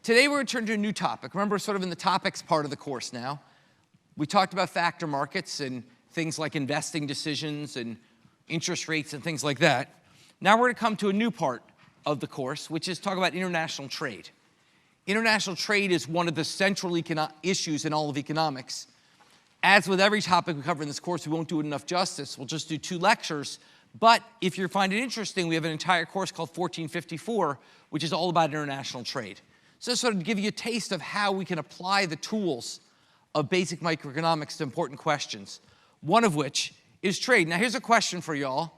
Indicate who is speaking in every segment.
Speaker 1: Today we're going to turn to a new topic. Remember, sort of in the topics part of the course now. We talked about factor markets and things like investing decisions and interest rates and things like that. Now we're going to come to a new part of the course, which is talk about international trade. International trade is one of the central issues in all of economics. As with every topic we cover in this course, we won't do it enough justice. We'll just do 2 lectures. But if you find it interesting, we have an entire course called 1454, which is all about international trade. So sort of to give you a taste of how we can apply the tools of basic microeconomics to important questions, one of which is trade. Now here's a question for y'all.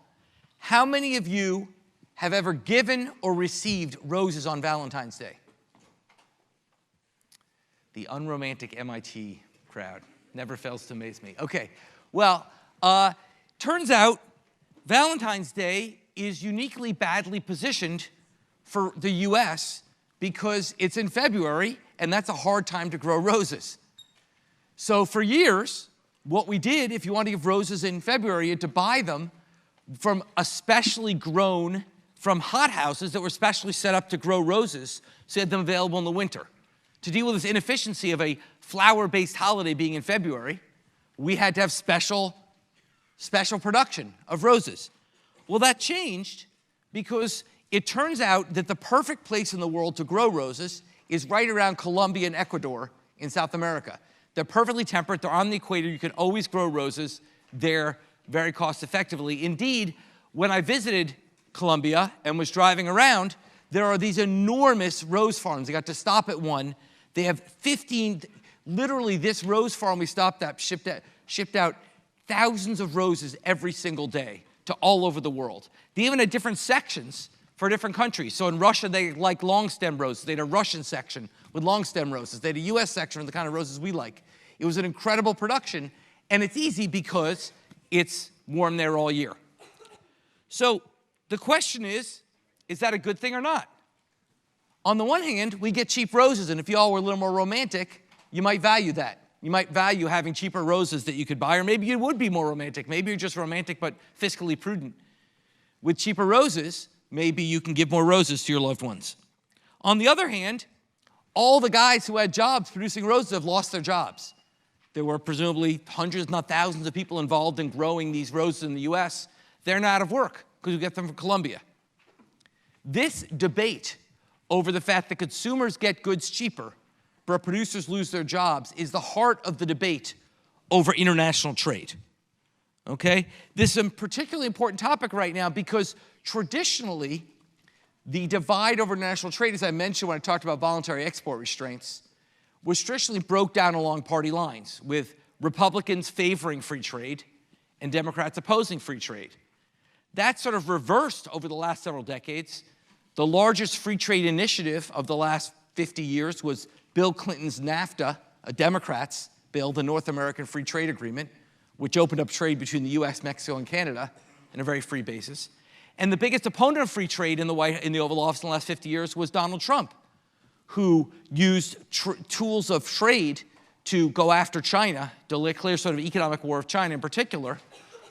Speaker 1: How many of you have ever given or received roses on Valentine's Day? The unromantic MIT crowd never fails to amaze me. Okay, well, turns out Valentine's Day is uniquely badly positioned for the US because it's in February, and that's a hard time to grow roses. So for years, what we did, if you want to give roses in February, you had to buy them from especially grown from hothouses that were specially set up to grow roses, so you had them available in the winter. To deal with this inefficiency of a flower-based holiday being in February, we had to have special production of roses. Well, that changed because it turns out that the perfect place in the world to grow roses is right around Colombia and Ecuador in South America. They're perfectly temperate. They're on the equator. You can always grow roses there very cost effectively. Indeed, when I visited Colombia and was driving around, there are these enormous rose farms. I got to stop at one. They have 15, literally this rose farm we stopped at shipped out thousands of roses every single day to all over the world. They even had different sections for different countries. So in Russia, they like long stem roses. They had a Russian section with long stem roses. They had a US section with the kind of roses we like. It was an incredible production, and it's easy because it's warm there all year. So the question is that a good thing or not? On the one hand, we get cheap roses, and if you all were a little more romantic, you might value that. You might value having cheaper roses that you could buy, or maybe you would be more romantic. Maybe you're just romantic but fiscally prudent. With cheaper roses, maybe you can give more roses to your loved ones. On the other hand, all the guys who had jobs producing roses have lost their jobs. There were presumably hundreds, not thousands of people involved in growing these roses in the US. They're not out of work because we get them from Colombia. This debate over the fact that consumers get goods cheaper but producers lose their jobs is the heart of the debate over international trade. Okay? This is a particularly important topic right now because traditionally, the divide over international trade, as I mentioned when I talked about voluntary export restraints, was traditionally broke down along party lines, with Republicans favoring free trade and Democrats opposing free trade. That sort of reversed over the last several decades. The largest free trade initiative of the last 50 years was Bill Clinton's NAFTA, a Democrats' bill, the North American Free Trade Agreement, which opened up trade between the US, Mexico, and Canada on a very free basis. And the biggest opponent of free trade in the Oval Office in the last 50 years was Donald Trump, who used tools of trade to go after China, to declare sort of economic war of China in particular.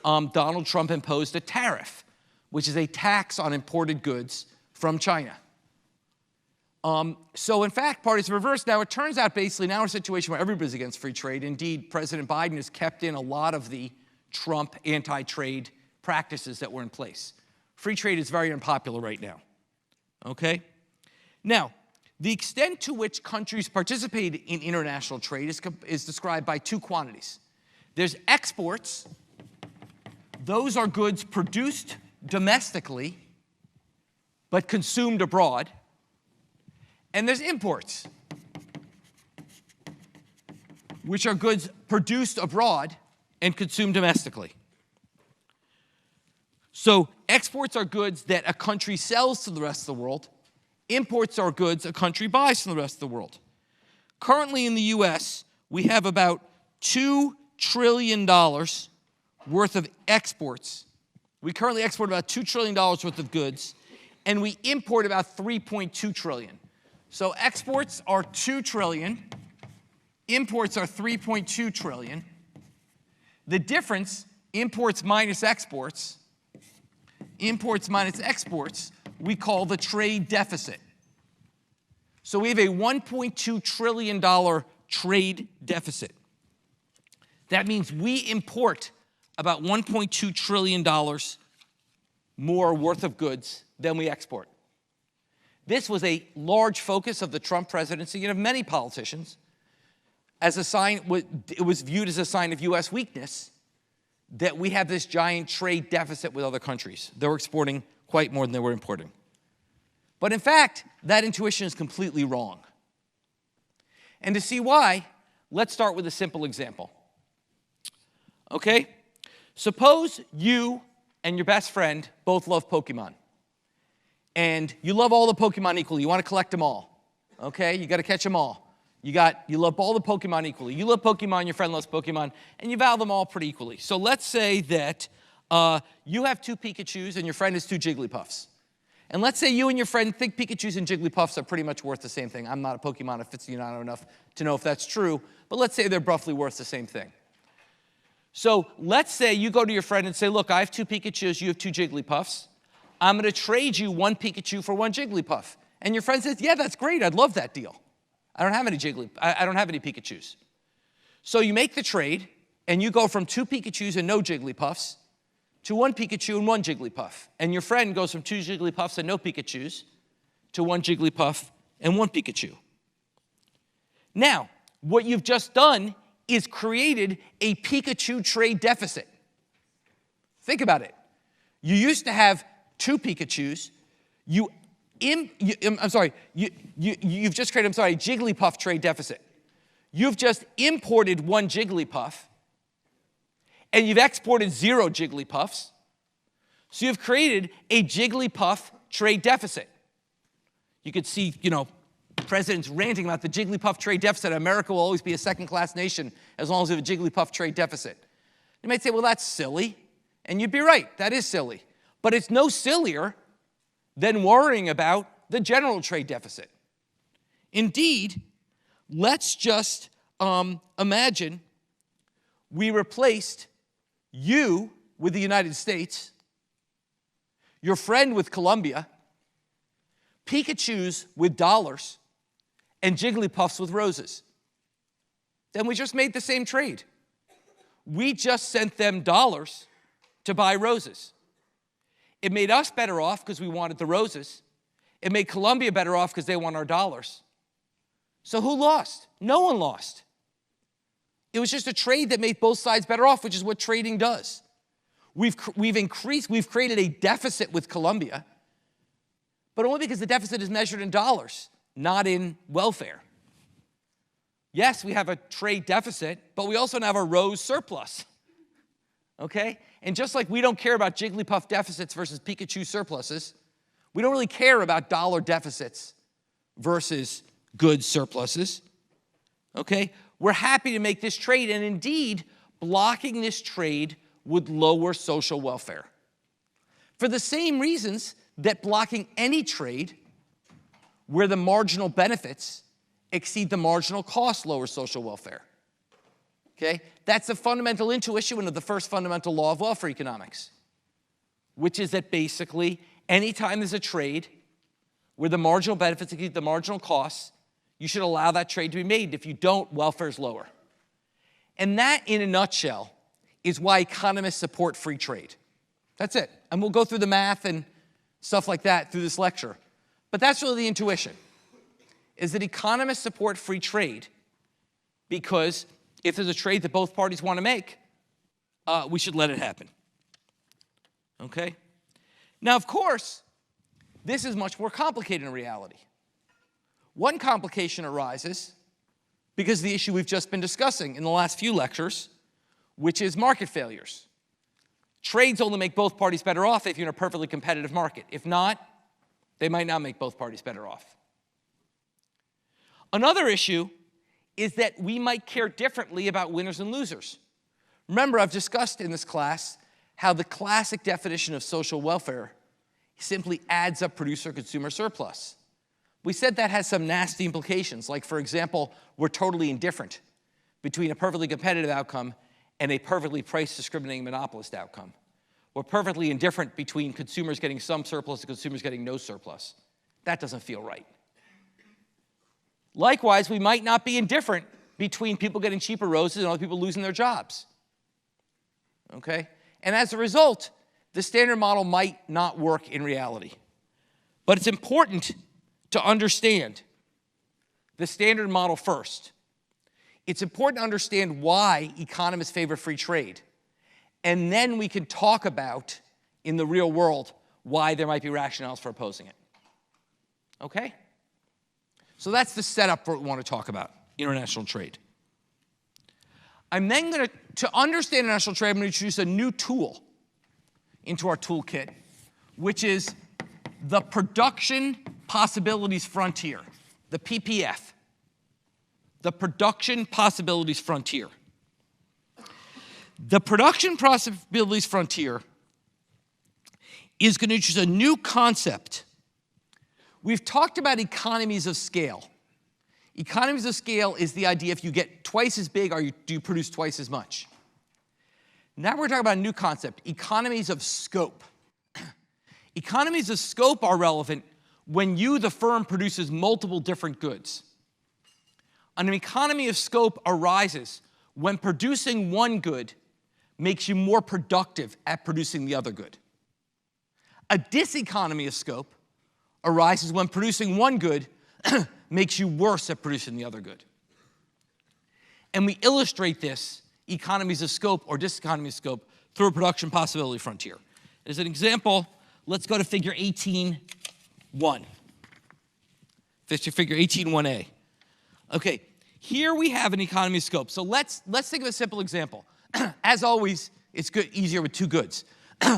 Speaker 1: Donald Trump imposed a tariff, which is a tax on imported goods from China. So in fact, parties reversed. Now it turns out basically now we're in a situation where everybody's against free trade. Indeed, President Biden has kept in a lot of the Trump anti-trade practices that were in place. Free trade is very unpopular right now. Okay? Now, the extent to which countries participate in international trade is described by 2 quantities. There's exports. Those are goods produced domestically but consumed abroad. And there's imports, which are goods produced abroad and consumed domestically. So exports are goods that a country sells to the rest of the world. Imports are goods a country buys from the rest of the world. Currently in the US, we have about $2 trillion worth of exports. We currently export about $2 trillion worth of goods, and we import about $3.2 trillion. So exports are $2 trillion, imports are $3.2 trillion. The difference, imports minus exports, we call the trade deficit. So we have a $1.2 trillion trade deficit. That means we import about $1.2 trillion more worth of goods than we export. This was a large focus of the Trump presidency and of many politicians. As a sign, it was viewed as a sign of U.S. weakness that we have this giant trade deficit with other countries. They were exporting quite more than they were importing. But in fact, that intuition is completely wrong. And to see why, let's start with a simple example. Okay? Suppose you and your best friend both love Pokemon. And you love all the Pokemon equally. You want to collect them all. Okay? You got to catch them all. You love all the Pokemon equally. You love Pokemon, your friend loves Pokemon, and you value them all pretty equally. So let's say that you have 2 Pikachus and your friend has 2 Jigglypuffs. And let's say you and your friend think Pikachus and Jigglypuffs are pretty much worth the same thing. I'm not a Pokemon aficionado enough to know if that's true, but let's say they're roughly worth the same thing. So let's say you go to your friend and say, look, I have 2 Pikachus, you have 2 Jigglypuffs. I'm going to trade you 1 Pikachu for 1 Jigglypuff. And your friend says, yeah, that's great, I'd love that deal. I don't have any Pikachus. So you make the trade, and you go from 2 Pikachus and no Jigglypuffs to 1 Pikachu and 1 Jigglypuff. And your friend goes from 2 Jigglypuffs and no Pikachus to 1 Jigglypuff and 1 Pikachu. Now, what you've just done is created a Pikachu trade deficit. Think about it. You used to have 2 Pikachus. You've just created, a Jigglypuff trade deficit. You've just imported 1 Jigglypuff, and you've exported 0 Jigglypuffs. So you've created a Jigglypuff trade deficit. You could see, presidents ranting about the Jigglypuff trade deficit. America will always be a second-class nation as long as we have a Jigglypuff trade deficit. You might say, well, that's silly. And you'd be right, that is silly. But it's no sillier than worrying about the general trade deficit. Indeed, let's just imagine we replaced you with the United States, your friend with Colombia, Pikachus with dollars, and Jigglypuffs with roses. Then we just made the same trade. We just sent them dollars to buy roses. It made us better off because we wanted the roses. It made Colombia better off because they want our dollars. So who lost? No one lost. It was just a trade that made both sides better off, which is what trading does. We've created a deficit with Colombia, but only because the deficit is measured in dollars, not in welfare. Yes, we have a trade deficit, but we also now have a rose surplus. Okay? And just like we don't care about Jigglypuff deficits versus Pikachu surpluses, we don't really care about dollar deficits versus goods surpluses. Okay? We're happy to make this trade, and indeed, blocking this trade would lower social welfare. For the same reasons that blocking any trade where the marginal benefits exceed the marginal cost lowers social welfare. Okay? That's the fundamental intuition of the first fundamental law of welfare economics, which is that basically anytime there's a trade where the marginal benefits exceed the marginal costs, you should allow that trade to be made. If you don't, welfare is lower. And that, in a nutshell, is why economists support free trade. That's it. And we'll go through the math and stuff like that through this lecture. But that's really the intuition, is that economists support free trade because if there's a trade that both parties want to make, we should let it happen. Okay? Now, of course, this is much more complicated in reality. One complication arises because of the issue we've just been discussing in the last few lectures, which is market failures. Trades only make both parties better off if you're in a perfectly competitive market. If not, they might not make both parties better off. Another issue is that we might care differently about winners and losers. Remember, I've discussed in this class how the classic definition of social welfare simply adds up producer-consumer surplus. We said that has some nasty implications, like, for example, we're totally indifferent between a perfectly competitive outcome and a perfectly price-discriminating monopolist outcome. We're perfectly indifferent between consumers getting some surplus and consumers getting no surplus. That doesn't feel right. Likewise, we might not be indifferent between people getting cheaper roses and other people losing their jobs. Okay? And as a result, the standard model might not work in reality. But it's important to understand the standard model first. It's important to understand why economists favor free trade. And then we can talk about, in the real world, why there might be rationales for opposing it. Okay? So that's the setup for what we want to talk about, international trade. I'm then going to understand international trade, I'm going to introduce a new tool into our toolkit, which is the Production Possibilities Frontier, the PPF. The Production Possibilities Frontier. The Production Possibilities Frontier is going to introduce a new concept. We've talked about economies of scale. Economies of scale is the idea if you get twice as big, do you produce twice as much? Now we're talking about a new concept, economies of scope. Economies of scope are relevant when you, the firm, produces multiple different goods. An economy of scope arises when producing one good makes you more productive at producing the other good. A diseconomy of scope arises when producing one good makes you worse at producing the other good. And we illustrate this, economies of scope or diseconomy of scope, through a production possibility frontier. As an example, let's go to figure 18.1. Figure 18.1a. Okay, here we have an economy of scope. So let's think of a simple example. As always, it's easier with two goods.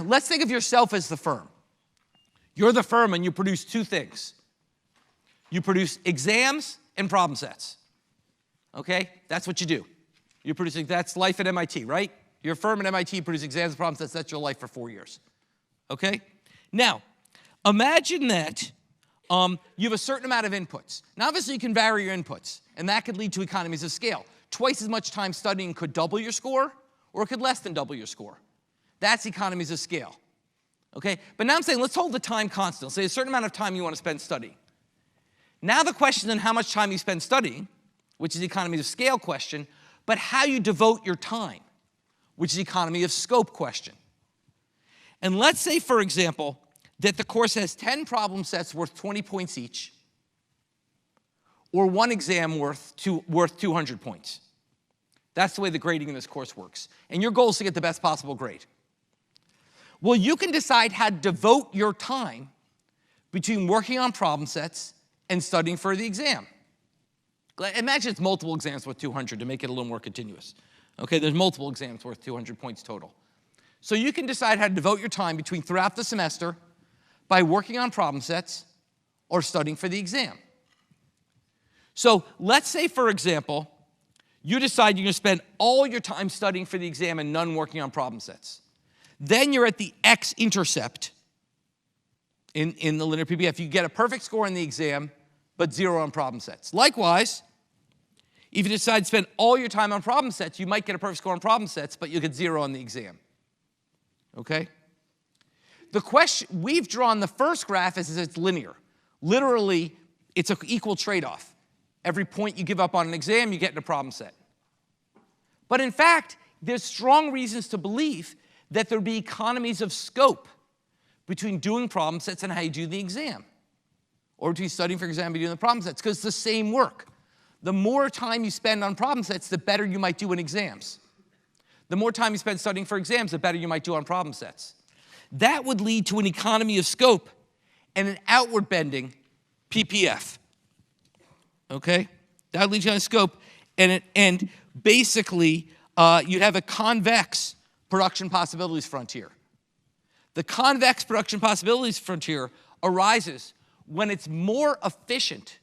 Speaker 1: Let's think of yourself as the firm. You're the firm and you produce two things. You produce exams and problem sets. Okay? That's what you do. You're producing, that's life at MIT, right? You're a firm at MIT, produce exams and problem sets, that's your life for 4 years. Okay? Now, imagine that you have a certain amount of inputs. Now, obviously, you can vary your inputs, and that could lead to economies of scale. Twice as much time studying could double your score, or it could less than double your score. That's economies of scale. Okay? But now I'm saying, let's hold the time constant. Let's say a certain amount of time you want to spend studying. Now the question is how much time you spend studying, which is the economies of scale question, but how you devote your time, which is the economy of scope question. And let's say, for example, that the course has 10 problem sets worth 20 points each, or one exam worth 200 points. That's the way the grading in this course works. And your goal is to get the best possible grade. Well, you can decide how to devote your time between working on problem sets and studying for the exam. Imagine it's multiple exams worth 200 to make it a little more continuous. Okay, there's multiple exams worth 200 points total. So you can decide how to devote your time between throughout the semester by working on problem sets or studying for the exam. So let's say, for example, you decide you're going to spend all your time studying for the exam and none working on problem sets. Then you're at the x-intercept in the linear PPF. You get a perfect score in the exam, but 0 on problem sets. Likewise, if you decide to spend all your time on problem sets, you might get a perfect score on problem sets, but you'll get 0 on the exam. Okay? The question, we've drawn the first graph as it's linear. Literally, it's an equal trade-off. Every point you give up on an exam, you get in a problem set. But in fact, there's strong reasons to believe that there'd be economies of scope between doing problem sets and how you do the exam. Or between studying for exam and doing the problem sets, because it's the same work. The more time you spend on problem sets, the better you might do in exams. The more time you spend studying for exams, the better you might do on problem sets. That would lead to an economy of scope and an outward bending PPF. Okay? That would lead to a scope, and basically, you'd have a convex production possibilities frontier. The convex production possibilities frontier arises when it's more efficient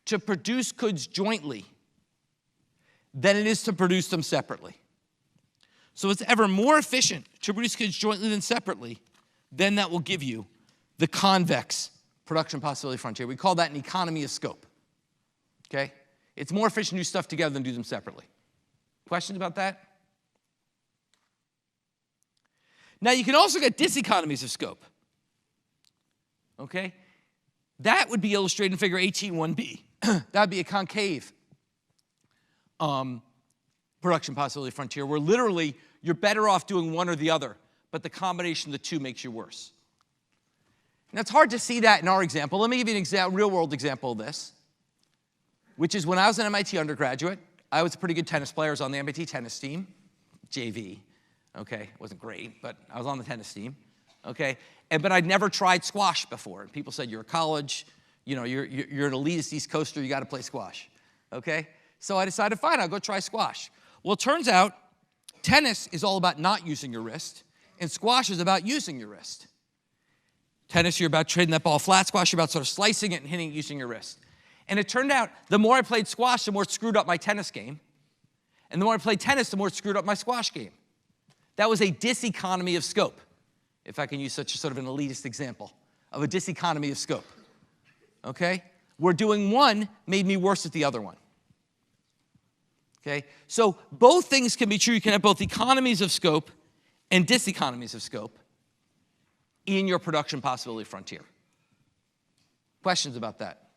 Speaker 1: to produce goods jointly than it is to produce them separately. So it's ever more efficient to produce goods jointly than separately, then that will give you the convex production possibility frontier. We call that an economy of scope. Okay? It's more efficient to do stuff together than do them separately. Questions about that? Now, you can also get diseconomies of scope. Okay? That would be illustrated in figure 18.1b. that would be a concave production possibility frontier, where literally you're better off doing one or the other, but the combination of the two makes you worse. Now, it's hard to see that in our example. Let me give you an real-world example of this, which is when I was an MIT undergraduate, I was a pretty good tennis player. I was on the MIT tennis team, JV. Okay, wasn't great, but I was on the tennis team. Okay, but I'd never tried squash before. And people said, you're a college, you know, you're an elitist East Coaster, you got to play squash. Okay, so I decided, fine, I'll go try squash. Well, it turns out tennis is all about not using your wrist, and squash is about using your wrist. Tennis, you're about trading that ball flat. Squash, you're about sort of slicing it and hitting it using your wrist. And it turned out the more I played squash, the more it screwed up my tennis game. And the more I played tennis, the more it screwed up my squash game. That was a diseconomy of scope, if I can use such a sort of an elitist example of a diseconomy of scope. Okay? Where doing one made me worse at the other one. Okay? So both things can be true. You can have both economies of scope and diseconomies of scope in your production possibility frontier. Questions about that?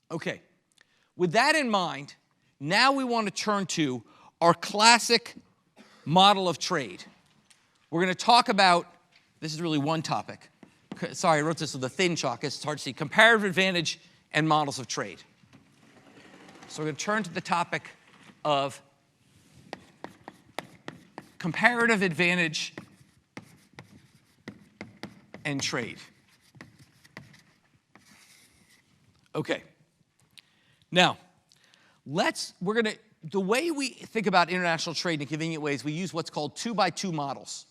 Speaker 1: Okay. With that in mind, now we want to turn to our classic model of trade. We're going to talk about, this is really one topic. Sorry, I wrote this with a thin chalk. It's hard to see. Comparative advantage and models of trade. So we're going to turn to the topic of comparative advantage and trade. Okay. Now, the way we think about international trade in convenient ways, we use what's called 2x2 models.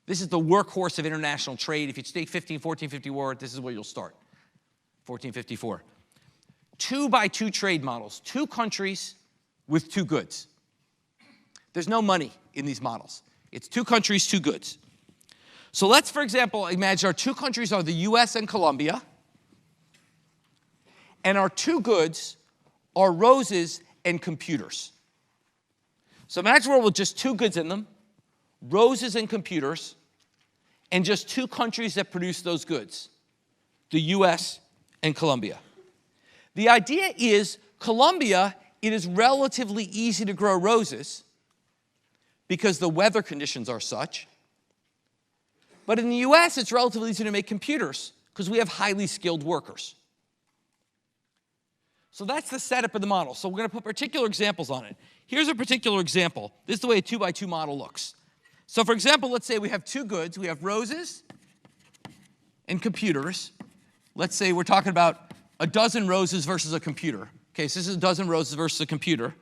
Speaker 1: This is the workhorse of international trade. If you take 1454, this is where you'll start. 1454. 2x2 trade models, two countries with two goods. There's no money in these models. It's two countries, two goods. So let's, for example, imagine our two countries are the US and Colombia, and our two goods are roses and computers. So imagine a world with just two goods in them, roses and computers, and just two countries that produce those goods, the US and Colombia. The idea is, Colombia, it is relatively easy to grow roses because the weather conditions are such. But in the US, it's relatively easy to make computers because we have highly skilled workers. So that's the setup of the model. So we're going to put particular examples on it. Here's a particular example. This is the way a 2x2 model looks. So for example, let's say we have two goods. We have roses and computers. Let's say we're talking about a dozen roses versus a computer. Okay, so this is a dozen roses versus a computer.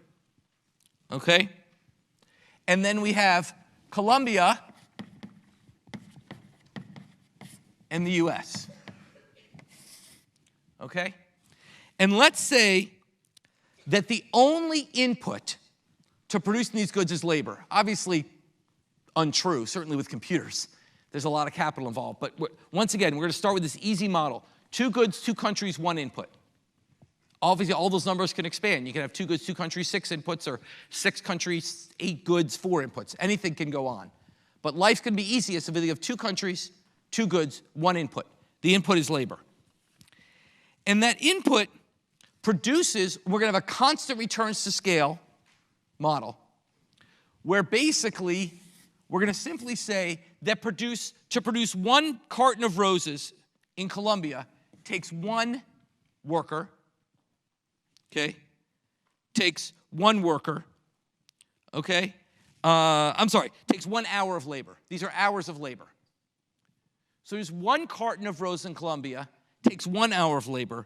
Speaker 1: Okay? And then we have Colombia and the US. Okay? And let's say that the only input to producing these goods is labor. Obviously untrue, certainly with computers. There's a lot of capital involved. But once again, we're going to start with this easy model. Two goods, two countries, one input. Obviously, all those numbers can expand. You can have two goods, two countries, 6 inputs, or 6 countries, 8 goods, 4 inputs. Anything can go on. But life can be easiest if you have 2 countries, 2 goods, 1 input. The input is labor. And that input produces, we're going to have a constant returns to scale model, where basically we're going to simply say that to produce 1 carton of roses in Colombia takes 1 worker, okay? Takes 1 worker, okay? Takes 1 hour of labor. These are hours of labor. So there's 1 carton of roses in Colombia, takes 1 hour of labor.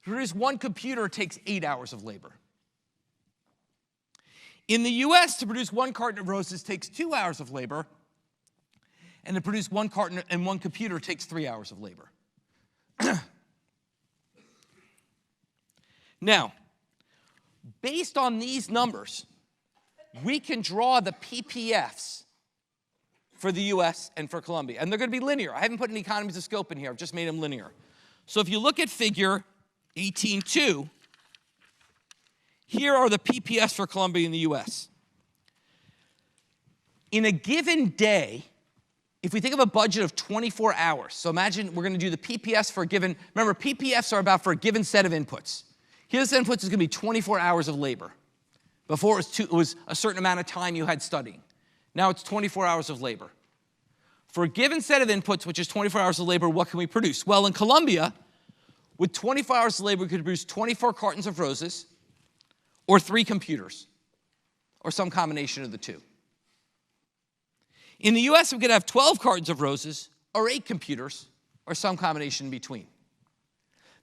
Speaker 1: To produce 1 computer takes 8 hours of labor. In the US, to produce 1 carton of roses takes 2 hours of labor, and to produce 1 carton and 1 computer takes 3 hours of labor. Now, based on these numbers, we can draw the PPFs for the US and for Colombia. And they're going to be linear. I haven't put any economies of scope in here. I've just made them linear. So if you look at figure 18.2, here are the PPFs for Colombia and the US. In a given day, if we think of a budget of 24 hours, so imagine we're going to do the PPS for a given, remember PPFs are about for a given set of inputs. Here this inputs is going to be 24 hours of labor. Before it was a certain amount of time you had studying. Now it's 24 hours of labor. For a given set of inputs, which is 24 hours of labor, what can we produce? Well, in Columbia, with 24 hours of labor, we could produce 24 cartons of roses or 3 computers or some combination of the two. In the US, we could have 12 cartons of roses or 8 computers or some combination in between.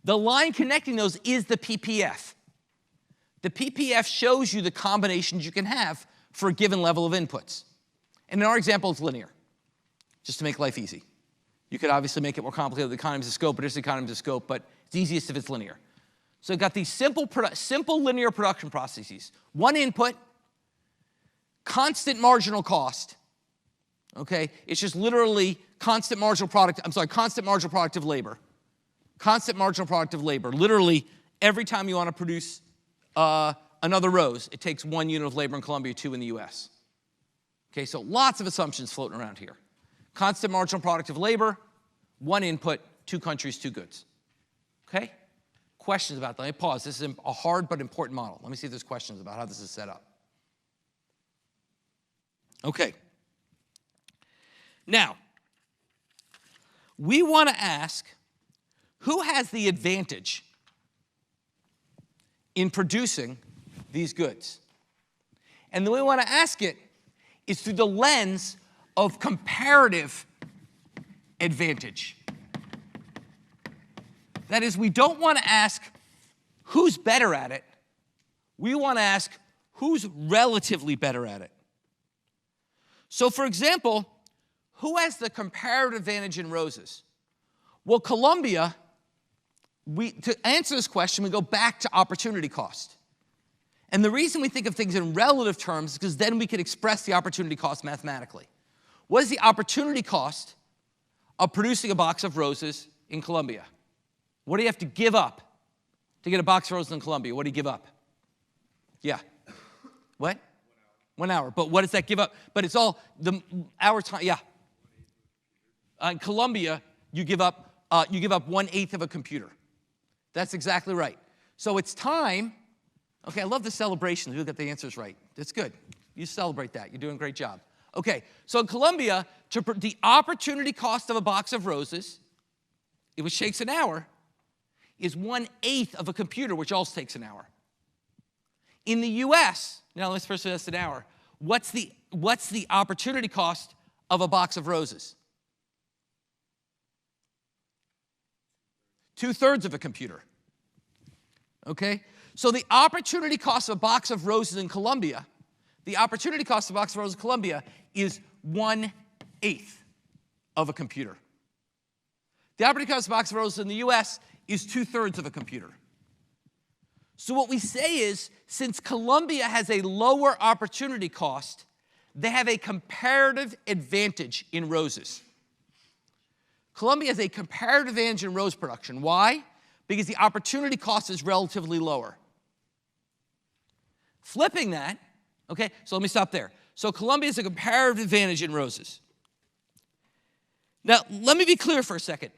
Speaker 1: The line connecting those is the PPF. The PPF shows you the combinations you can have for a given level of inputs. And in our example, it's linear, just to make life easy. You could obviously make it more complicated with economies of scope, but it's economies of scope, but it's easiest if it's linear. So you've got these simple linear production processes. One input, constant marginal cost. Okay, it's just literally constant marginal product of labor. Constant marginal product of labor. Literally, every time you want to produce another rose, it takes 1 unit of labor in Colombia, 2 in the US. Okay, so lots of assumptions floating around here. Constant marginal product of labor, 1 input, 2 countries, 2 goods. Okay? Questions about that? Let me pause. This is a hard but important model. Let me see if there's questions about how this is set up. Okay. Now, we want to ask, who has the advantage in producing these goods? And the way we want to ask it is through the lens of comparative advantage. That is, we don't want to ask who's better at it. We want to ask who's relatively better at it. So, for example, who has the comparative advantage in roses? Well, Colombia, to answer this question, we go back to opportunity cost. And the reason we think of things in relative terms is because then we can express the opportunity cost mathematically. What is the opportunity cost of producing a box of roses in Colombia? What do you have to give up to get a box of roses in Colombia? What do you give up? Yeah. What? 1 hour. But what does that give up? But it's all the hour time. Yeah. In Colombia, you give up 1/8 of a computer. That's exactly right. So it's time. Okay, I love the celebration. You get the answers right. That's good. You celebrate that. You're doing a great job. Okay, so in Colombia, the opportunity cost of a box of roses, which takes an hour, is 1/8 of a computer, which also takes an hour. In the US, now let's first say that's an hour. What's the opportunity cost of a box of roses? 2/3 of a computer. Okay? So the opportunity cost of a box of roses in Colombia, is 1/8 of a computer. The opportunity cost of a box of roses in the US is 2/3 of a computer. So what we say is, since Colombia has a lower opportunity cost, they have a comparative advantage in roses. Colombia has a comparative advantage in rose production. Why? Because the opportunity cost is relatively lower. Flipping that, okay, so let me stop there. So Colombia has a comparative advantage in roses. Now, let me be clear for a second.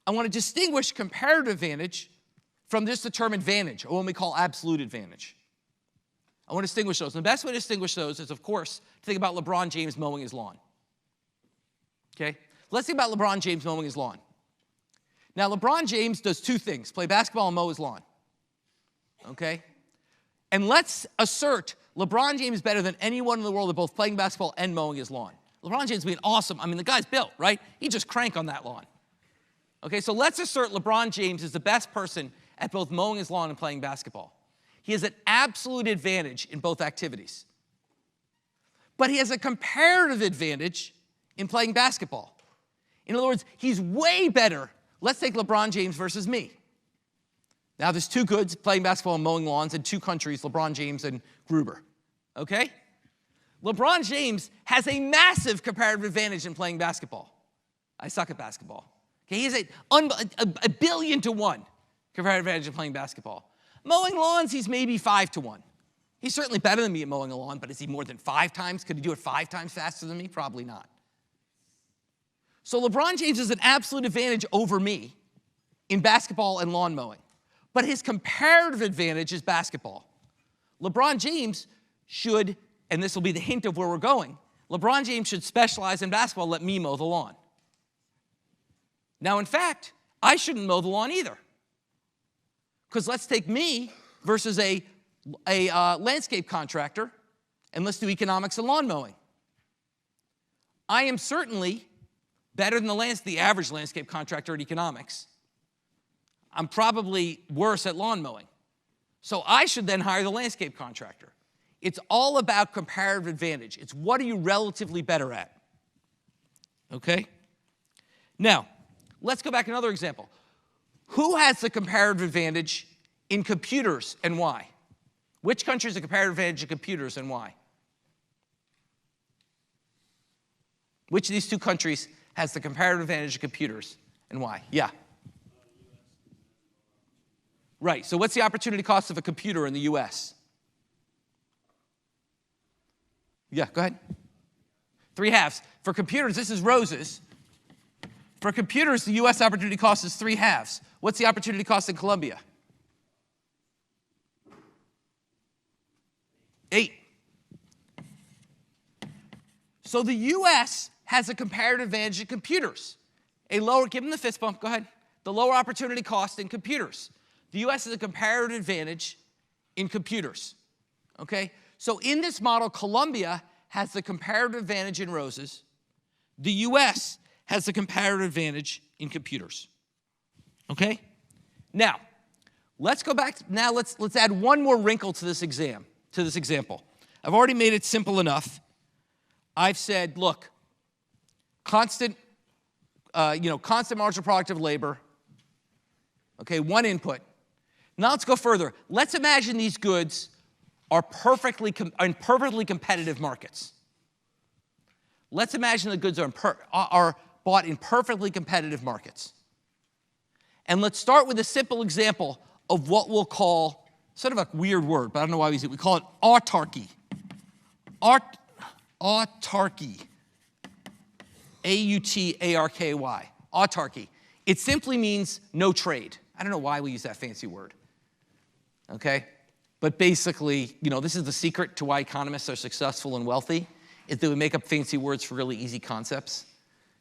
Speaker 1: I want to distinguish comparative advantage from just the term advantage, or what we call absolute advantage. I want to distinguish those. And the best way to distinguish those is, of course, to think about LeBron James mowing his lawn. Okay? Let's think about LeBron James mowing his lawn. Now, LeBron James does 2 things, play basketball and mow his lawn. Okay? And let's assert LeBron James is better than anyone in the world at both playing basketball and mowing his lawn. LeBron James being awesome. I mean, the guy's built, right? He just crank on that lawn. Okay, so let's assert LeBron James is the best person at both mowing his lawn and playing basketball. He has an absolute advantage in both activities. But he has a comparative advantage in playing basketball. In other words, he's way better. Let's take LeBron James versus me. Now, there's 2 goods, playing basketball and mowing lawns, in 2 countries, LeBron James and Gruber. Okay? LeBron James has a massive comparative advantage in playing basketball. I suck at basketball. Okay, he has a billion to 1 comparative advantage in playing basketball. Mowing lawns, he's maybe 5 to 1. He's certainly better than me at mowing a lawn, but is he more than 5 times? Could he do it 5 times faster than me? Probably not. So LeBron James has an absolute advantage over me in basketball and lawn mowing. But his comparative advantage is basketball. LeBron James should, and this will be the hint of where we're going, LeBron James should specialize in basketball, let me mow the lawn. Now, in fact, I shouldn't mow the lawn either. Because let's take me versus a landscape contractor, and let's do economics and lawn mowing. I am certainly better than the average landscape contractor at economics. I'm probably worse at lawn mowing. So I should then hire the landscape contractor. It's all about comparative advantage. It's what are you relatively better at? Okay? Now, let's go back to another example. Who has the comparative advantage in computers and why? Which country has the comparative advantage in computers and why? Which of these two countries has the comparative advantage in computers and why? Yeah. Right, so what's the opportunity cost of a computer in the US? Yeah, go ahead. 3/2. For computers, this is roses. For computers, the US opportunity cost is 3/2. What's the opportunity cost in Colombia? 8. So the US has a comparative advantage in computers. Give them the fist bump, go ahead. The lower opportunity cost in computers. The US has a comparative advantage in computers, okay? So in this model, Colombia has the comparative advantage in roses. The US has the comparative advantage in computers, okay? Now, let's go back, let's add one more wrinkle to this example. I've already made it simple enough. I've said, look, constant marginal product of labor, okay, one input. Now let's go further. Let's imagine these goods are in perfectly competitive markets. Let's imagine the goods are bought in perfectly competitive markets. And let's start with a simple example of what we'll call, sort of a weird word, but I don't know why we use it. We call it autarky. Autarky. A-U-T-A-R-K-Y. Autarky. It simply means no trade. I don't know why we use that fancy word. Okay? But basically, this is the secret to why economists are successful and wealthy, is that we make up fancy words for really easy concepts.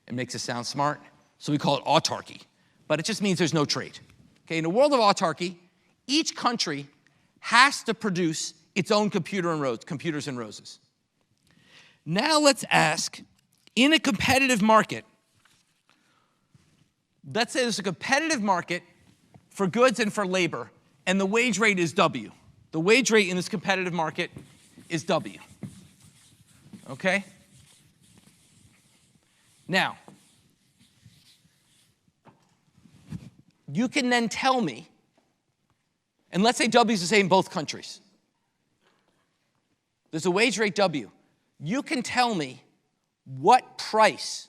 Speaker 1: It makes us sound smart. So we call it autarky. But it just means there's no trade. Okay? In a world of autarky, each country has to produce its own computers and roses. Now let's ask, in a competitive market, let's say there's a competitive market for goods and for labor, and the wage rate is W. The wage rate in this competitive market is W. Okay? Now, you can then tell me, and let's say W is the same in both countries. There's a wage rate W. You can tell me what price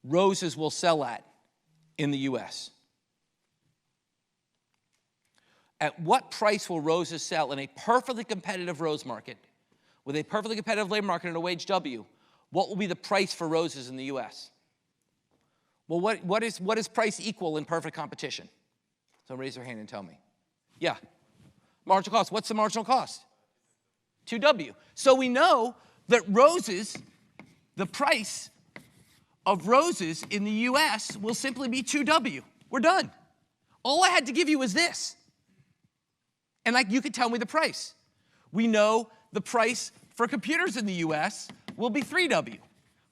Speaker 1: roses will sell at in the US. At what price will roses sell in a perfectly competitive rose market, with a perfectly competitive labor market and a wage W? What will be the price for roses in the US? Well, what is price equal in perfect competition? So raise your hand and tell me. Yeah. Marginal cost. What's the marginal cost? 2W. So we know that roses, the price of roses in the US will simply be 2W. We're done. All I had to give you was this. And you could tell me the price. We know the price for computers in the US will be 3W.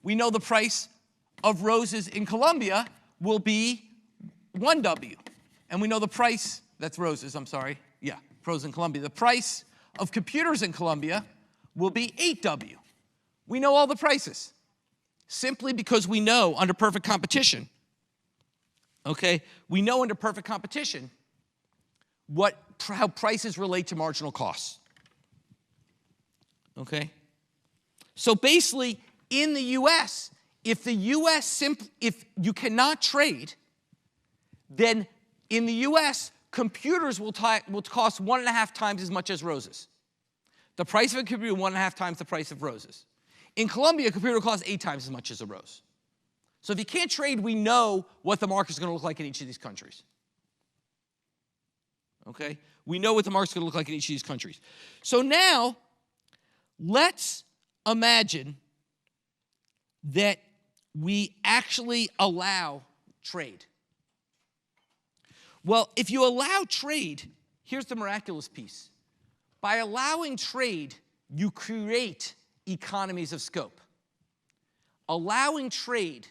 Speaker 1: We know the price of roses in Colombia will be 1W. And we know the price, that's roses, I'm sorry. Yeah, roses in Colombia. The price of computers in Colombia will be 8W. We know all the prices. Simply because we know under perfect competition, okay, we know under perfect competition how prices relate to marginal costs. Okay? So basically, in the US, if you cannot trade, then in the US, computers will cost 1.5 times as much as roses. The price of a computer 1.5 times the price of roses. In Colombia, a computer costs 8 times as much as a rose. So if you can't trade, we know what the market's going to look like in each of these countries. Okay? We know what the market's going to look like in each of these countries. So now, let's imagine that we actually allow trade. Well, if you allow trade, here's the miraculous piece. By allowing trade, you create economies of scope. Allowing trade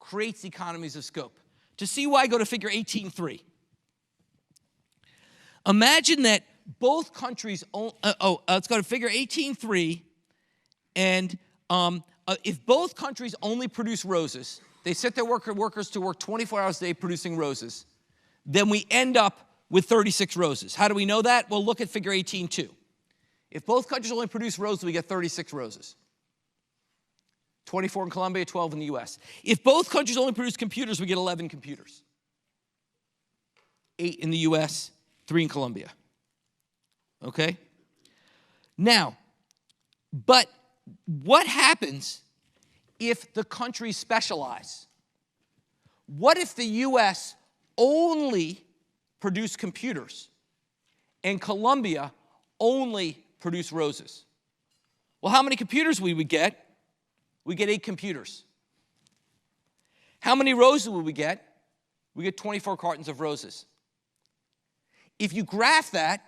Speaker 1: creates economies of scope. To see why, go to figure 18.3. Imagine that both countries, let's go to figure 18.3, and if both countries only produce roses, they set their workers to work 24 hours a day producing roses, then we end up with 36 roses. How do we know that? Well, look at figure 18.2. If both countries only produce roses, we get 36 roses. 24 in Colombia, 12 in the US. If both countries only produce computers, we get 11 computers. 8 in the US, 3 in Colombia. Okay? Now, but what happens if the countries specialize? What if the US only produced computers and Colombia only produced roses? Well, how many computers would we get? We get 8 computers. How many roses would we get? We get 24 cartons of roses. If you graph that,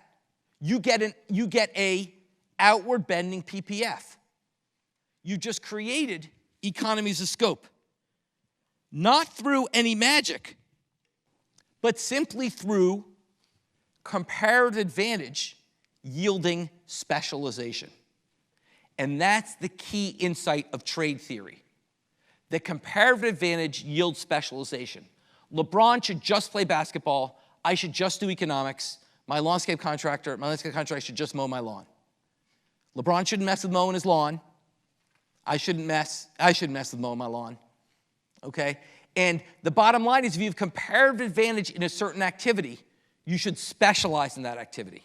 Speaker 1: you get a outward bending PPF. You just created economies of scope. Not through any magic, but simply through comparative advantage yielding specialization. And that's the key insight of trade theory. The comparative advantage yields specialization. LeBron should just play basketball. I should just do economics. My landscape contractor should just mow my lawn. LeBron shouldn't mess with mowing his lawn. I shouldn't mess with mowing my lawn. Okay? And the bottom line is if you have comparative advantage in a certain activity, you should specialize in that activity.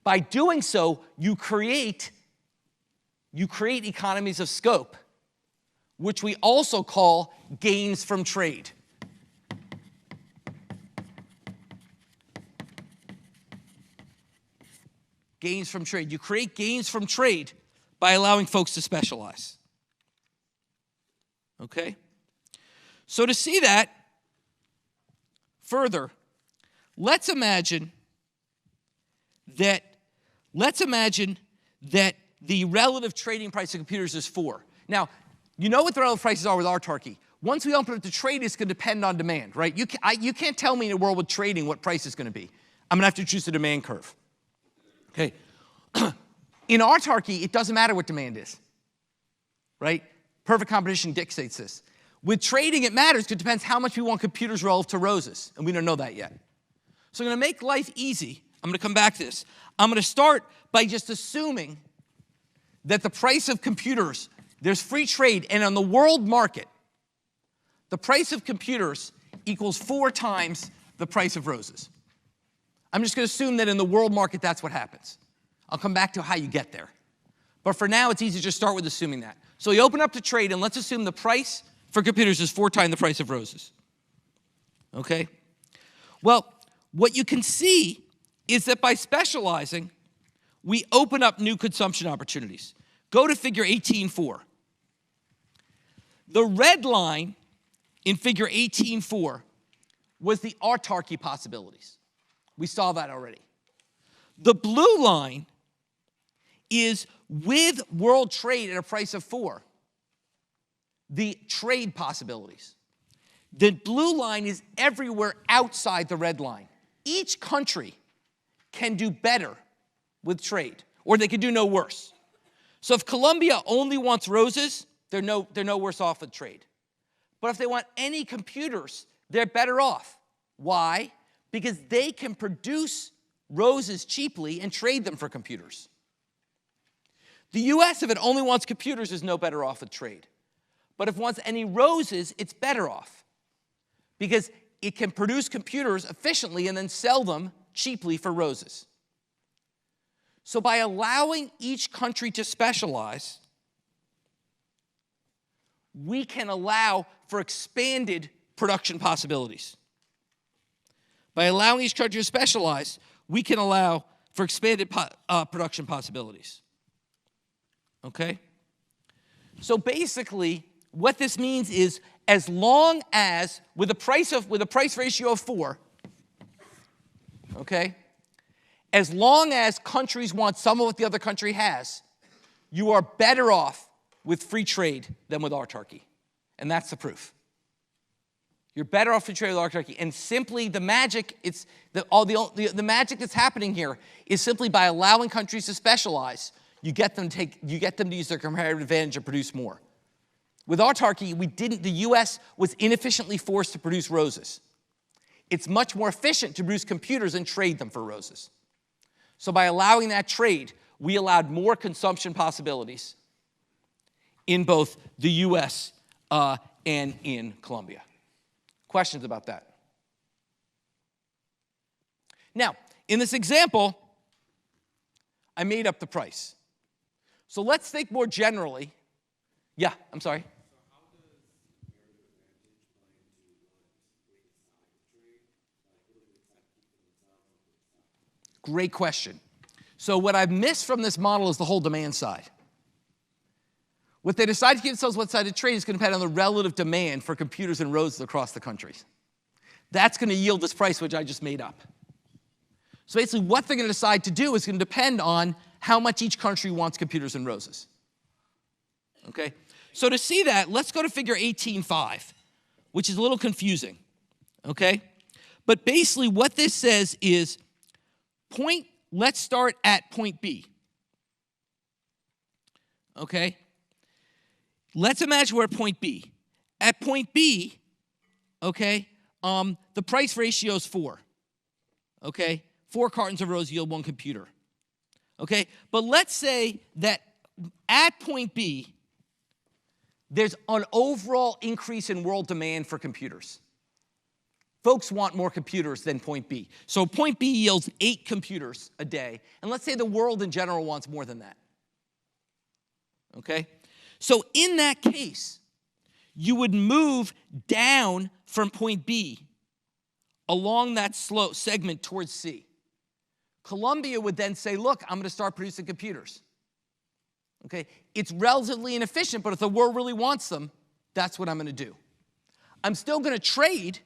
Speaker 1: By doing so, you create economies of scope, which we also call gains from trade. Gains from trade. You create gains from trade by allowing folks to specialize. Okay? So to see that further, let's imagine that the relative trading price of computers is 4. Now, you know what the relative prices are with autarky. Once we open up to trade, it's going to depend on demand, right? You can't tell me in a world with trading what price is going to be. I'm going to have to choose the demand curve. Okay. In autarky, it doesn't matter what demand is, right? Perfect competition dictates this. With trading, it matters because it depends how much we want computers relative to roses, and we don't know that yet. So I'm going to make life easy. I'm going to come back to this. I'm going to start by just assuming that the price of computers, there's free trade, and on the world market, the price of computers equals 4 times the price of roses. I'm just going to assume that in the world market, that's what happens. I'll come back to how you get there. But for now, it's easy to just start with assuming that. So we open up to trade, and let's assume the price for computers is 4 times the price of roses. Okay? Well, what you can see is that by specializing, we open up new consumption opportunities. Go to figure 18.4. The red line in figure 18.4 was the autarky possibilities. We saw that already. The blue line is with world trade at a price of 4, the trade possibilities. The blue line is everywhere outside the red line. Each country can do better with trade, or they can do no worse. So if Colombia only wants roses, they're no worse off with trade. But if they want any computers, they're better off. Why? Because they can produce roses cheaply and trade them for computers. The US, if it only wants computers, is no better off with trade. But if it wants any roses, it's better off because it can produce computers efficiently and then sell them cheaply for roses. So by allowing each country to specialize, we can allow for expanded production possibilities. By allowing each country to specialize, we can allow for expanded production possibilities. Okay? So basically, what this means is, as long as, with a price ratio of 4, okay, as long as countries want some of what the other country has, you are better off with free trade than with autarky. And that's the proof. You're better off free trade with autarky. And simply the magic, the magic that's happening here is simply by allowing countries to specialize, you get them to use their comparative advantage and produce more. With autarky, the US was inefficiently forced to produce roses. It's much more efficient to produce computers and trade them for roses. So by allowing that trade, we allowed more consumption possibilities in both the US and in Colombia. Questions about that? Now, in this example, I made up the price. So let's think more generally. Yeah, I'm sorry. Great question. So what I've missed from this model is the whole demand side. What they decide to give themselves what side to trade is going to depend on the relative demand for computers and roses across the countries. That's going to yield this price, which I just made up. So basically, what they're going to decide to do is going to depend on how much each country wants computers and roses. Okay? So to see that, let's go to figure 18.5, which is a little confusing. Okay? But basically, what this says is, let's start at point B. Okay? Let's imagine we're at point B. At point B, okay, the price ratio is 4. Okay? 4 cartons of roses yield 1 computer. Okay? But let's say that at point B, there's an overall increase in world demand for computers. Folks want more computers than point B. So point B yields 8 computers a day. And let's say the world in general wants more than that. Okay? So in that case, you would move down from point B along that slow segment towards C. Colombia would then say, look, I'm going to start producing computers. Okay? It's relatively inefficient, but if the world really wants them, that's what I'm going to do. I'm still going to trade,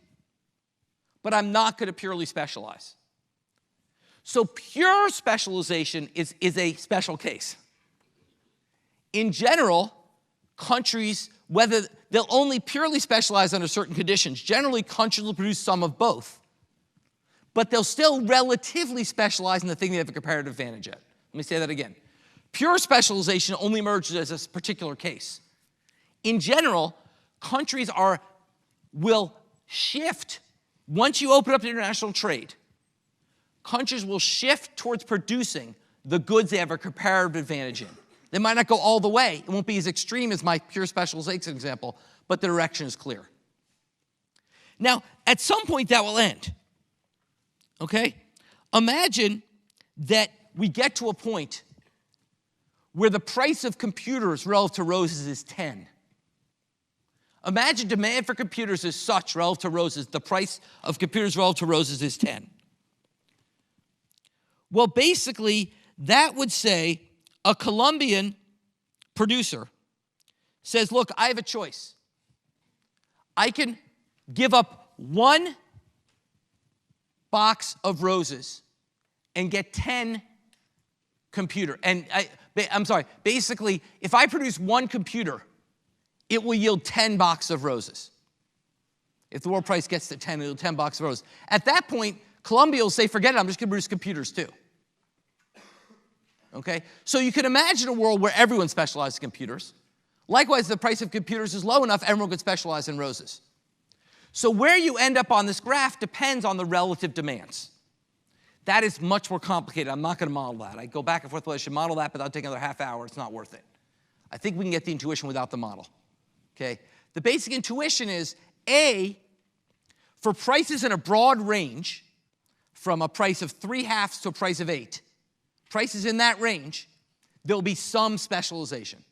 Speaker 1: but I'm not going to purely specialize. So pure specialization is a special case. In general, countries, whether they'll only purely specialize under certain conditions. Generally, countries will produce some of both. But they'll still relatively specialize in the thing they have a comparative advantage at. Let me say that again. Pure specialization only emerges as a particular case. In general, countries will shift. Once you open up to international trade, countries will shift towards producing the goods they have a comparative advantage in. They might not go all the way. It won't be as extreme as my pure specialization example, but the direction is clear. Now, at some point that will end. Okay? Imagine that we get to a point where the price of computers relative to roses is 10. Imagine demand for computers is such relative to roses, the price of computers relative to roses is 10. Well, basically, that would say a Colombian producer says, look, I have a choice. I can give up 1 box of roses and get 10 computer. And I'm sorry, basically, if I produce 1 computer, it will yield 10 boxes of roses. If the world price gets to 10, it'll yield 10 boxes of roses. At that point, Colombia will say, forget it, I'm just going to produce computers too. Okay? So you can imagine a world where everyone specializes in computers. Likewise, if the price of computers is low enough, everyone could specialize in roses. So where you end up on this graph depends on the relative demands. That is much more complicated. I'm not going to model that. I go back and forth whether I should model that, but that'll take another half hour. It's not worth it. I think we can get the intuition without the model. Okay? The basic intuition is, A, for prices in a broad range, from a price of 3/2 to a price of 8, prices in that range, there'll be some specialization.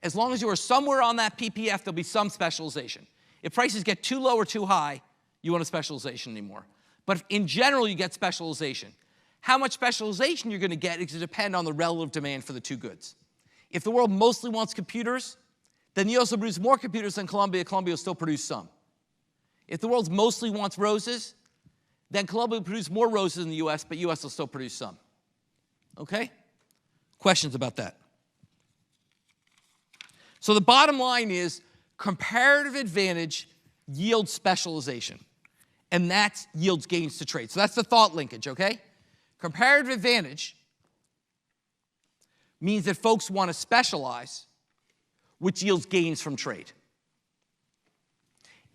Speaker 1: As long as you are somewhere on that PPF, there'll be some specialization. If prices get too low or too high, you want a specialization anymore. But in general, you get specialization. How much specialization you're going to get is going to depend on the relative demand for the two goods. If the world mostly wants computers, then the US will produce more computers than Colombia. Colombia will still produce some. If the world mostly wants roses, then Colombia will produce more roses than the US, but US will still produce some. Okay? Questions about that? So the bottom line is comparative advantage yields specialization, and that yields gains to trade. So that's the thought linkage, okay? Comparative advantage means that folks want to specialize, which yields gains from trade.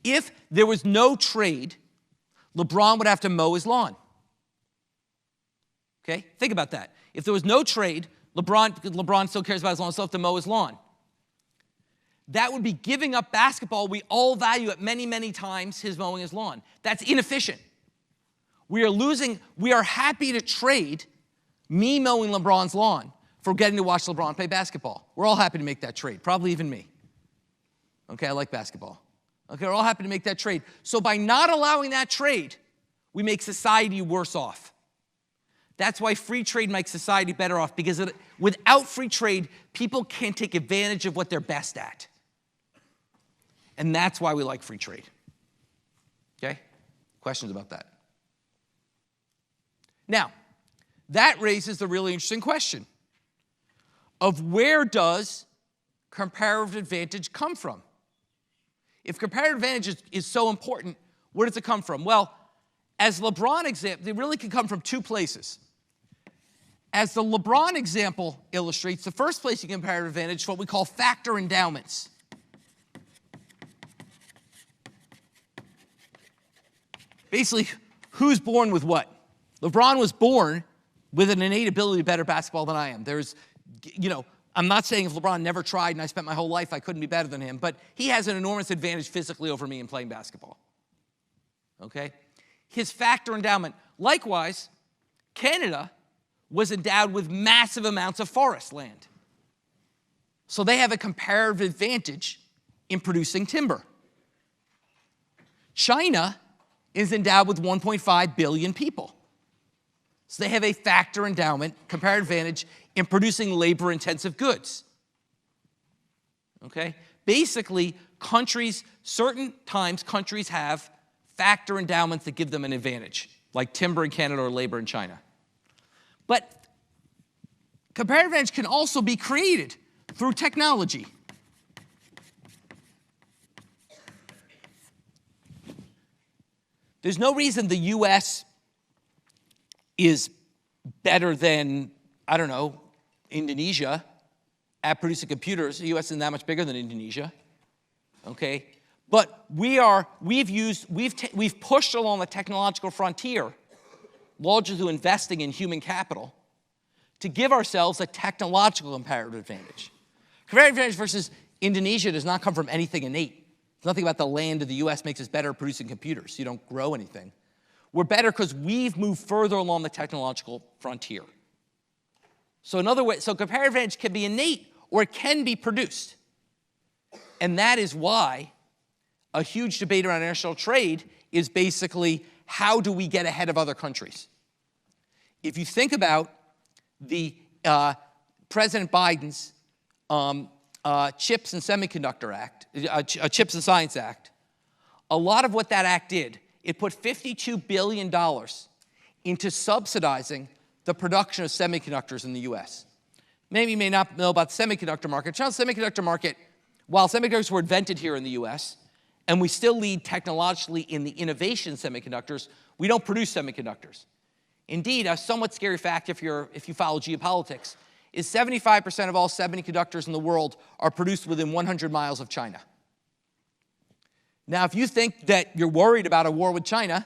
Speaker 1: If there was no trade, LeBron would have to mow his lawn. Okay? Think about that. If there was no trade, LeBron still cares about his lawn, still have to mow his lawn. That would be giving up basketball we all value at many, many times his mowing his lawn. That's inefficient. We are happy to trade me mowing LeBron's lawn for getting to watch LeBron play basketball. We're all happy to make that trade, probably even me. Okay, I like basketball. Okay, we're all happy to make that trade. So by not allowing that trade, we make society worse off. That's why free trade makes society better off, because without free trade, people can't take advantage of what they're best at. And that's why we like free trade. Okay? Questions about that? Now, that raises the really interesting question of where does comparative advantage come from? If comparative advantage is so important, where does it come from? Well, as LeBron example, it really can come from two places. As the LeBron example illustrates, the first place you get comparative advantage is what we call factor endowments. Basically, who's born with what? LeBron was born with an innate ability to better basketball than I am. I'm not saying if LeBron never tried and I spent my whole life, I couldn't be better than him, but he has an enormous advantage physically over me in playing basketball. Okay? His factor endowment. Likewise, Canada was endowed with massive amounts of forest land. So they have a comparative advantage in producing timber. China is endowed with 1.5 billion people. So they have a factor endowment, comparative advantage, in producing labor-intensive goods. Okay? Basically, certain times countries have factor endowments that give them an advantage, like timber in Canada or labor in China. But comparative advantage can also be created through technology. There's no reason the US is better than, I don't know, Indonesia at producing computers. The US isn't that much bigger than Indonesia. Okay? But we've pushed along the technological frontier, largely through investing in human capital, to give ourselves a technological comparative advantage. Comparative advantage versus Indonesia does not come from anything innate. Nothing about the land of the US makes us better at producing computers. You don't grow anything. We're better because we've moved further along the technological frontier. So in other ways, comparative advantage can be innate or it can be produced. And that is why a huge debate around international trade is basically, how do we get ahead of other countries? If you think about President Biden's Chips and Semiconductor Act, Chips and Science Act, a lot of what that act did, it put $52 billion into subsidizing the production of semiconductors in the US. Maybe you may not know about the semiconductor market. China's semiconductor market, while semiconductors were invented here in the US, and we still lead technologically in the innovation of semiconductors, we don't produce semiconductors. Indeed, a somewhat scary fact if you follow geopolitics is 75% of all semiconductors in the world are produced within 100 miles of China. Now, if you think that you're worried about a war with China,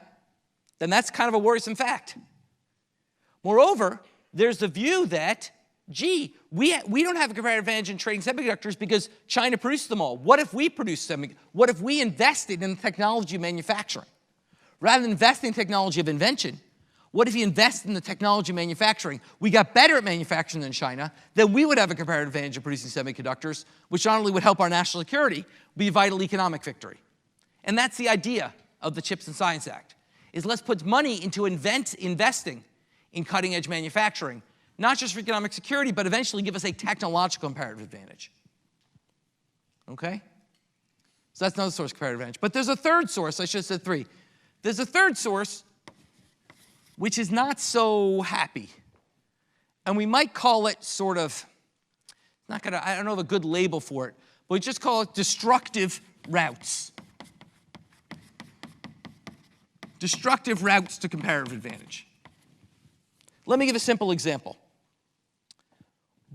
Speaker 1: then that's kind of a worrisome fact. Moreover, there's the view that, gee, we don't have a comparative advantage in trading semiconductors because China produced them all. What if we what if we invested in the technology of manufacturing? Rather than investing in technology of invention, What if you invest in the technology manufacturing? We got better at manufacturing than China, then we would have a comparative advantage of producing semiconductors, which not only would help our national security, but be a vital economic victory. And that's the idea of the CHIPS and Science Act, is let's put money into investing in cutting-edge manufacturing, not just for economic security, but eventually give us a technological comparative advantage. Okay? So that's another source of comparative advantage. But there's a third source. I should have said three. There's a third source which is not so happy. And we might call it sort of, I don't have a good label for it, but we just call it destructive routes. Destructive routes to comparative advantage. Let me give a simple example.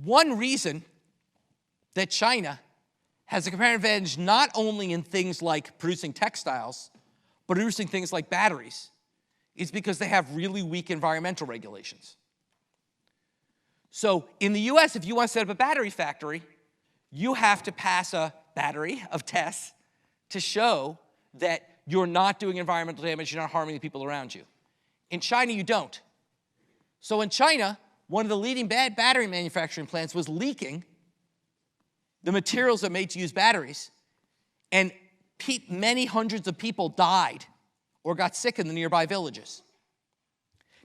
Speaker 1: One reason that China has a comparative advantage not only in things like producing textiles, but producing things like batteries, is because they have really weak environmental regulations. So in the US, if you want to set up a battery factory, you have to pass a battery of tests to show that you're not doing environmental damage, you're not harming the people around you. In China, you don't. So in China, one of the leading battery manufacturing plants was leaking the materials that are made to use batteries, and many hundreds of people died or got sick in the nearby villages.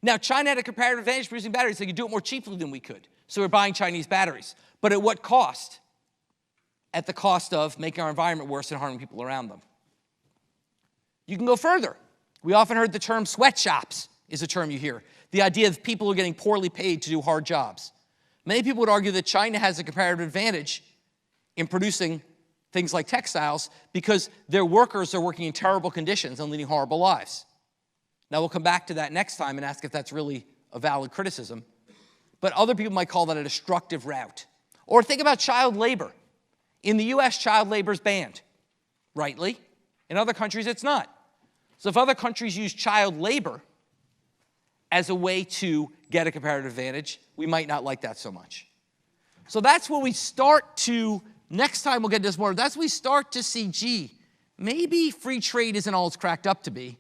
Speaker 1: Now, China had a comparative advantage producing batteries. They could do it more cheaply than we could. So we're buying Chinese batteries. But at what cost? At the cost of making our environment worse and harming people around them. You can go further. We often heard the term sweatshops is a term you hear. The idea of people who are getting poorly paid to do hard jobs. Many people would argue that China has a comparative advantage in producing things like textiles because their workers are working in terrible conditions and leading horrible lives. Now, we'll come back to that next time and ask if that's really a valid criticism. But other people might call that a destructive route. Or think about child labor. In the US, child labor is banned, rightly. In other countries, it's not. So if other countries use child labor as a way to get a comparative advantage, we might not like that so much. So that's where we start to, next time we'll get this more, that's when we start to see, gee, maybe free trade isn't all it's cracked up to be.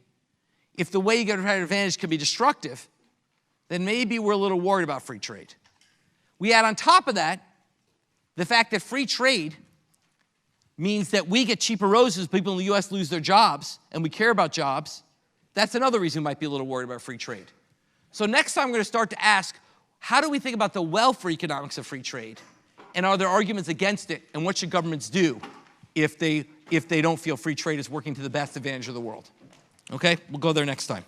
Speaker 1: If the way you get a comparative advantage can be destructive, then maybe we're a little worried about free trade. We add on top of that the fact that free trade means that we get cheaper roses, people in the US lose their jobs, and we care about jobs. That's another reason we might be a little worried about free trade. So next time we're going to start to ask, how do we think about the welfare economics of free trade? And are there arguments against it? And what should governments do if they don't feel free trade is working to the best advantage of the world? Okay, we'll go there next time.